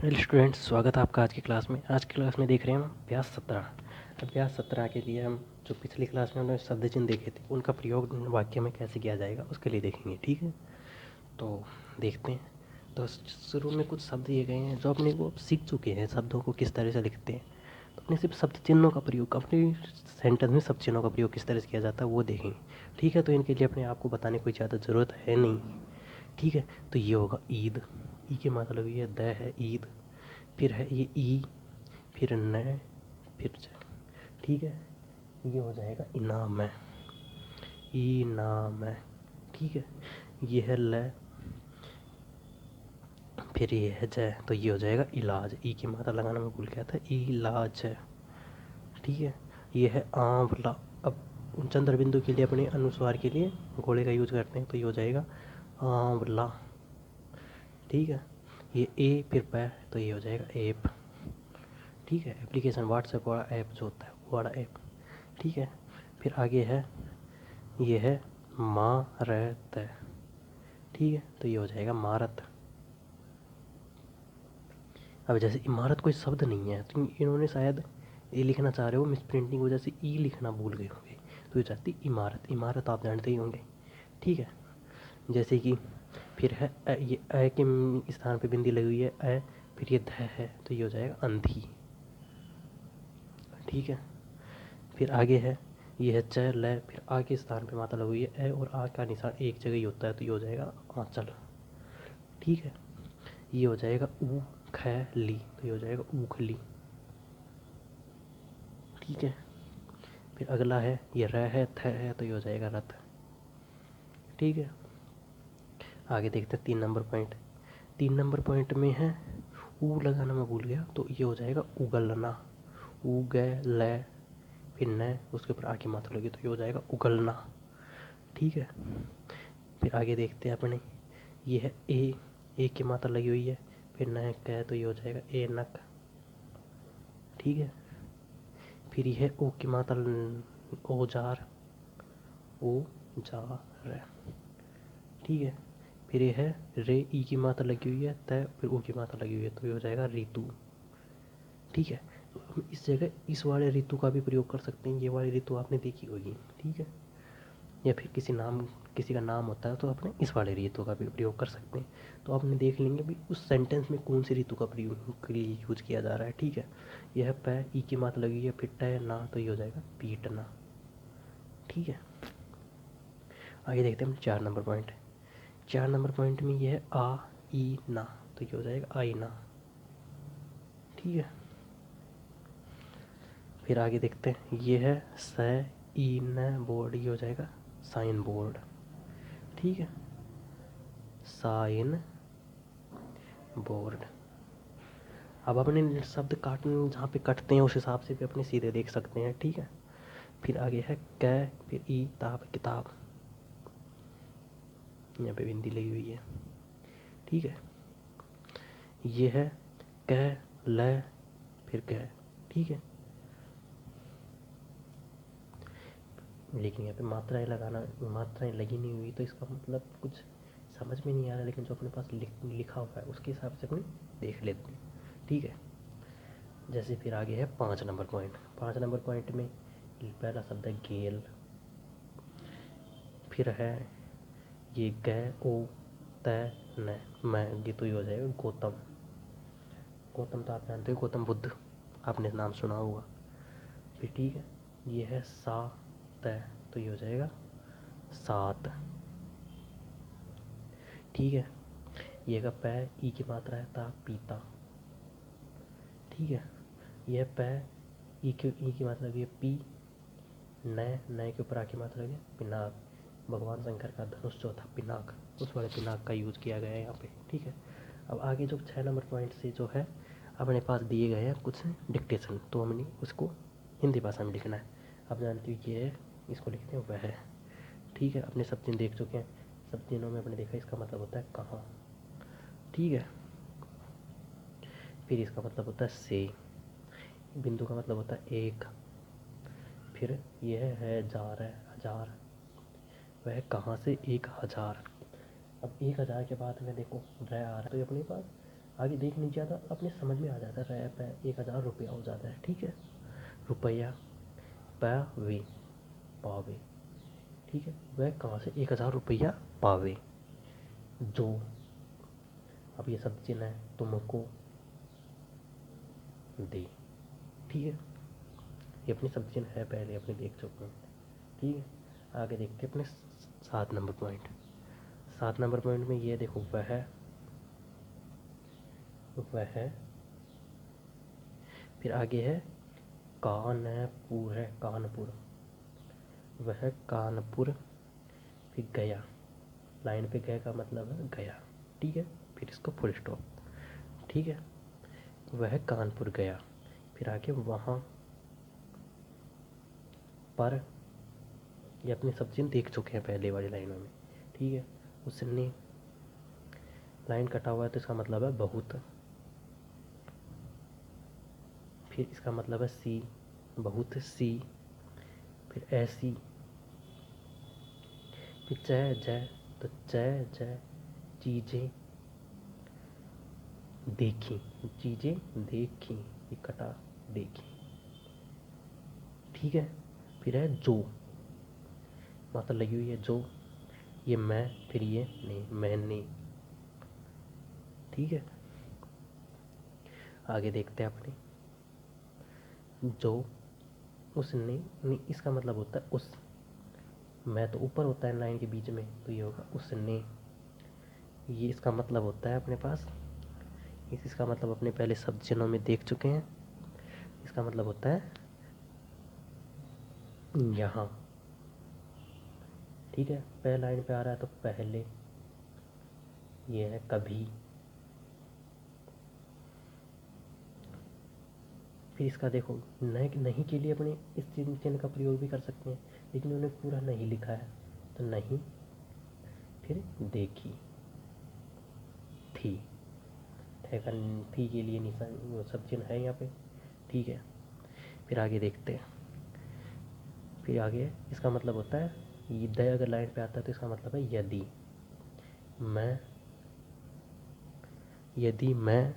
Hello students, स्वागत है आपका आज की क्लास में। आज की क्लास में देख रहे हैं हम अभ्यास 17 के लिए हम जो पिछली क्लास में हमने शब्द चिन्ह देखे थे उनका प्रयोग वाक्य में कैसे किया जाएगा उसके लिए देखेंगे। ठीक है, तो देखते हैं। तो शुरू में कुछ शब्द दिए गए हैं जो अपने को सीख चुके हैं, शब्दों को किस तरह से लिखते हैं। तो अपने सिर्फ शब्द चिन्हों का प्रयोग, अपने सेंटेंस में शब्द चिन्हों का प्रयोग किस तरह से किया जाता है वो देखेंगे। ठीक है, तो इनके लिए अपने आप को बताने की कोई ज़्यादा ज़रूरत है नहीं। ठीक है, तो ये होगा ईद। ई के मतलब ये द है, ईद। फिर है ये ई, फिर न, फिर ज। ठीक है, ये हो जाएगा इनाम है, इनाम है। ठीक है, ये है ल, फिर ये है ज, तो ये हो जाएगा इलाज। ई की मात्रा लगाना मैं भूल गया था, इलाज है। ठीक है, ये है आंवला। अब चंद्र बिंदु के लिए अपने अनुस्वार के लिए घोड़े का यूज करते हैं, तो ये हो जाएगा आंवला। ठीक है, ये ए फिर पै, तो ये हो जाएगा ऐप। ठीक है, एप्लीकेशन व्हाट्सएप वाला ऐप जो होता है वो वाला ऐप। ठीक है, फिर आगे है, ये है मारत। ठीक है, तो ये हो जाएगा मारत। अब जैसे इमारत कोई शब्द नहीं है, तो इन्होंने शायद ये लिखना चाह रहे हो, मिस प्रिंटिंग की वजह से ई लिखना भूल गए होंगे, तो ये चाहती इमारत। इमारत आप जानते ही होंगे। ठीक है, जैसे कि फिर है ये के स्थान पे बिंदी लगी हुई है फिर ये ध है, तो ये हो जाएगा अंधी। ठीक है, फिर आगे है, ये है च ल, फिर आ के स्थान पे मात्रा लगी हुई है और आ का निशान एक जगह ही होता है, तो ये हो जाएगा आंचल। ठीक है, ये हो जाएगा ऊ ख ली, तो ये हो जाएगा ऊखली। ठीक है, फिर अगला है, ये र है थ है, तो ये हो जाएगा रथ। ठीक है, आगे देखते हैं 3 नंबर पॉइंट। 3 नंबर पॉइंट में है ऊ लगाना मैं भूल गया, तो ये हो जाएगा उगलना। ऊ ग ल, फिर न, उसके ऊपर आ की मात्रा लगी, तो ये हो जाएगा उगलना। ठीक है, फिर आगे देखते हैं अपने, ये है ए की मात्रा लगी हुई है, फिर न क, तो ये हो जाएगा ए नक। ठीक है, फिर ये है ओ की मात्रा औजार, ओ जा र। ठीक है, फिर ये है रे, ई की मात्रा लगी हुई है त, फिर ओ की मात्रा लगी हुई है, तो ये हो जाएगा ऋतु। ठीक है, तो हम इस जगह इस वाले ऋतु का भी प्रयोग कर सकते हैं, ये वाली ऋतु आपने देखी होगी। ठीक है, या फिर किसी का नाम होता है तो अपने इस वाले ऋतु का भी प्रयोग कर सकते हैं। तो आपने देख लेंगे भी उस सेंटेंस में कौन सी ऋतु का प्रयोग के लिए यूज किया जा रहा है। ठीक है, यह पै, ई की मात्रा लगी है, फिर ट ना, तो ये हो जाएगा पीटना। ठीक है, आगे देखते हैं हम 4 नंबर पॉइंट। 4 नंबर पॉइंट में यह है आ ई ना, तो ये हो जाएगा आईना। ठीक है, फिर आगे देखते हैं, ये है स ई न बोर्ड, ये हो जाएगा साइन बोर्ड। ठीक है, साइन बोर्ड। अब अपने शब्द काटने जहाँ पे कटते हैं उस हिसाब से भी अपने सीधे देख सकते हैं। ठीक है, फिर आगे है क, फिर ई ताब किताब, यहाँ पे बिंदी लगी हुई है। ठीक है, ये है क ल, फिर क। ठीक है, लेकिन यहाँ पे मात्राएं लगी नहीं हुई, तो इसका मतलब कुछ समझ में नहीं आ रहा, लेकिन जो अपने पास लिखा हुआ है उसके हिसाब से अपने देख लेते हैं। ठीक है, जैसे फिर आगे है 5 नंबर पॉइंट। 5 नंबर पॉइंट में पहला शब्द है गेल, फिर है ये ग ओ त न मैं, ये तो ये हो जाएगा गौतम। गौतम तो आप जानते हो, गौतम बुद्ध, आपने नाम सुना होगा। फिर ठीक है, ये है सा त, तो ये हो जाएगा सात। ठीक है, ये का पै, ई की मात्रा है ता, पीता। ठीक है, यह पै, ई की मात्रा लगी है पी, नए के ऊपर आ की मात्रा लगी है पिनाक। भगवान शंकर का धनुष जो था पिनाक, उस वाले पिनाक का यूज़ किया गया है यहाँ पे। ठीक है, अब आगे जो 6 नंबर पॉइंट से जो है अपने पास दिए गए हैं कुछ डिक्टेशन, तो हमने उसको हिंदी भाषा में लिखना है। अब जानते हो ये है, इसको लिखते हैं वह है। ठीक है, अपने सब दिन देख चुके हैं, सब दिनों में अपने देखा इसका मतलब होता है कहाँ। ठीक है, फिर इसका मतलब होता है से, बिंदु का मतलब होता है एक। फिर यह है जार, है हजार, वह कहाँ से 1000। अब 1000 के बाद में देखो रह आ रहा है, तो ये अपने पास आगे देख नहीं ज़्यादा, अपने समझ में आ जाता है। रैप है, 1000 रुपया हो जाता है। ठीक है, रुपया पावे, पावे। ठीक है, वह कहाँ से 1000 रुपया पावे, जो, अब ये सब चिन्ह है, तुमको दे। ठीक है, ये अपनी सब चिन्ह है, पहले अपने देख चुके हैं। ठीक है, आगे देखते हैं अपने 7 नंबर पॉइंट। 7 नंबर पॉइंट में ये देखो, वह, फिर आगे है कानपुर, है कानपुर, वह कानपुर, फिर गया, लाइन पे गए का मतलब है गया। ठीक है, फिर इसको फुल स्टॉप। ठीक है, वह कानपुर गया, फिर आगे वहाँ पर, ये अपने सब चिन्ह देख चुके हैं पहले वाली लाइनों में। ठीक है, उसने, लाइन कटा हुआ है तो इसका मतलब है बहुत। फिर इसका मतलब है सी, बहुत सी, फिर ऐसी, फिर जय जय, तो जय जय चीज़ें देखी, चीज़ें देखी, ये कटा देखी। ठीक है, फिर है जो, मात्रा लगी हुई है जो, ये मैं, फिर ये ने, मैंने। ठीक है, आगे देखते हैं अपने, जो, उसने, इसका मतलब होता है उस, मैं तो ऊपर होता है लाइन के बीच में, तो ये होगा उसने। ये इसका मतलब होता है अपने पास, इसका मतलब अपने पहले सब चिन्हों में देख चुके हैं। इसका मतलब होता है यहाँ। ठीक है, पहले लाइन पे आ रहा है तो पहले, ये है कभी। फिर इसका देखो, नहीं के लिए अपने इस चिन्ह का प्रयोग भी कर सकते हैं, लेकिन उन्होंने पूरा नहीं लिखा है, तो नहीं, फिर देखी, थी, थी के लिए निशान सब चिन्ह है यहाँ पे। ठीक है, फिर आगे देखते हैं। फिर आगे इसका मतलब होता है, ये द अगर लाइन पे आता है तो इसका मतलब है यदि मैं, यदि मैं।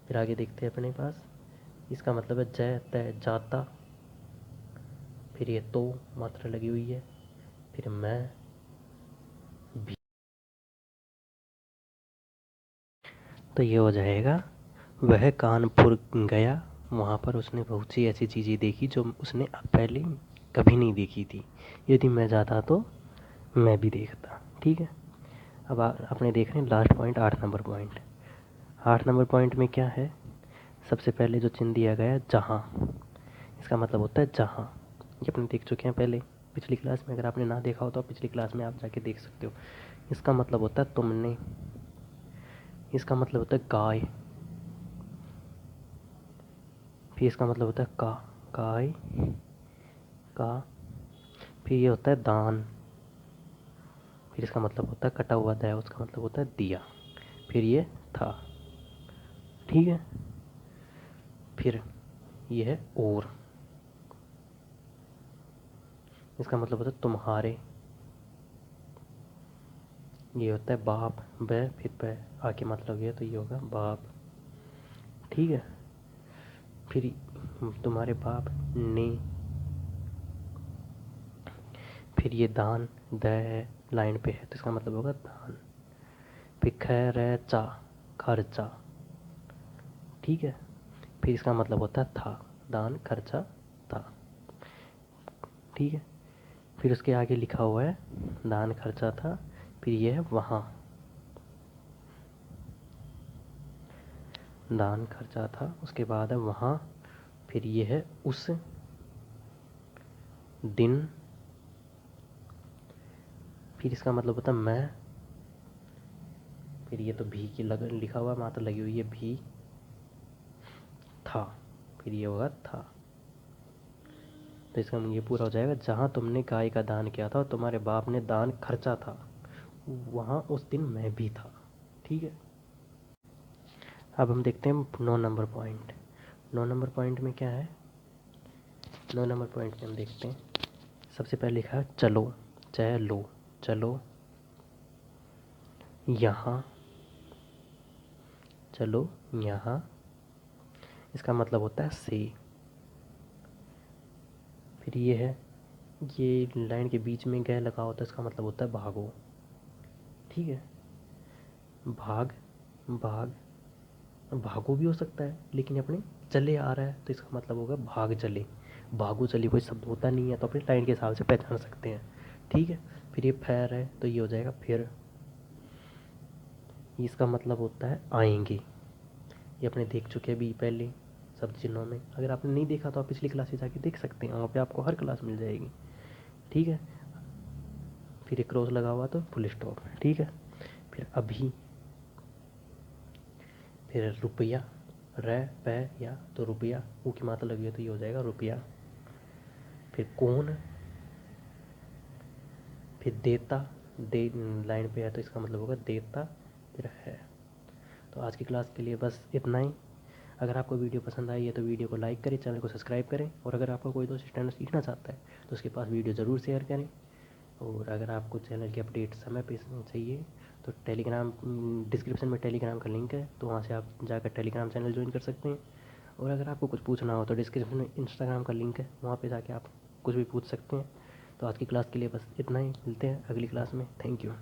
फिर आगे देखते हैं अपने पास, इसका मतलब है जय तय जाता, फिर ये तो मात्रा लगी हुई है, फिर मैं भी, तो ये हो जाएगा, वह कानपुर गया, वहाँ पर उसने बहुत सी ऐसी चीज़ें देखी जो उसने पहले कभी नहीं देखी थी, यदि मैं जाता तो मैं भी देखता। ठीक है, अब अपने देख रहे हैं last point, 8 number point. 8 number point में क्या है, सबसे पहले जो चिन्ह दिया गया है जहाँ, इसका मतलब होता है जहाँ। ये अपने देख चुके हैं पहले पिछली क्लास में, अगर आपने ना देखा हो तो पिछली क्लास में आप जाके देख सकते हो। इसका मतलब होता है तुमने, इसका मतलब होता है गाय, फिर इसका मतलब होता है गाय का, फिर ये होता है दान, फिर इसका मतलब होता है कटा हुआ दया, उसका मतलब होता है दिया, फिर ये था। ठीक है, फिर ये है और, इसका मतलब होता है तुम्हारे, ये होता है बाप, ब फिर प आके मतलब ये, तो ये होगा बाप। ठीक है, फिर तुम्हारे बाप ने, फिर ये दान, द है लाइन पे है तो इसका मतलब होगा दान, फिर खैर चा, खर्चा। ठीक है, फिर इसका मतलब होता है था, दान खर्चा था। ठीक है, फिर उसके आगे लिखा हुआ है दान खर्चा था, फिर ये है वहाँ, दान खर्चा था, उसके बाद है वहाँ, फिर ये है उस दिन, फिर इसका मतलब होता है मैं, फिर ये तो भी की लिखा हुआ मात्रा लगी हुई है भी, था, फिर ये होगा था। तो इसका ये पूरा हो जाएगा, जहाँ तुमने गाय का दान किया था और तुम्हारे बाप ने दान खर्चा था, वहाँ उस दिन मैं भी था। ठीक है, अब हम देखते हैं 9 नंबर पॉइंट। 9 नंबर पॉइंट में क्या है, 9 नंबर पॉइंट में हम देखते हैं, सबसे पहले लिखा है चलो, चलो, चलो यहाँ, चलो यहाँ, इसका मतलब होता है से। फिर ये है, ये लाइन के बीच में गह लगा होता है, इसका मतलब होता है भागो। ठीक है, भाग, भाग, भागो भी हो सकता है, लेकिन अपने चले आ रहा है तो इसका मतलब होगा भाग चले। भागो चले कोई शब्द होता नहीं है, तो अपने लाइन के हिसाब से पहचान सकते हैं। ठीक है, फिर ये फैर है तो ये हो जाएगा फिर। इसका मतलब होता है आएंगे। ये अपने देख चुके हैं अभी पहले शब्द चिन्हों में। अगर आपने नहीं देखा तो आप पिछली क्लास में जाके देख सकते हैं, वहाँ पे आपको हर क्लास मिल जाएगी। ठीक है, फिर एक क्रॉस लगा हुआ तो फुल स्टॉप। ठीक है, फिर अभी, फिर रुपया, रै पै या, तो रुपया ऊ की मात्रा लगी है तो ये हो जाएगा रुपया। फिर कौन, फिर देता, दे लाइन पे है तो इसका मतलब होगा देता, फिर है। तो आज की क्लास के लिए बस इतना ही। अगर आपको वीडियो पसंद आई है तो वीडियो को लाइक करें, चैनल को सब्सक्राइब करें, और अगर आपका कोई दोस्त स्टैंडर्ड सीखना चाहता है तो उसके पास वीडियो ज़रूर शेयर करें। और अगर आपको चैनल की अपडेट समय पे चाहिए तो टेलीग्राम, डिस्क्रिप्शन में टेलीग्राम का लिंक है, तो वहाँ से आप जाकर टेलीग्राम चैनल ज्वाइन कर सकते हैं। और अगर आपको कुछ पूछना हो तो डिस्क्रिप्शन में इंस्टाग्राम का लिंक है, वहाँ पे जाके आप कुछ भी पूछ सकते हैं। तो आज की क्लास के लिए बस इतना ही, मिलते हैं अगली क्लास में। Thank you.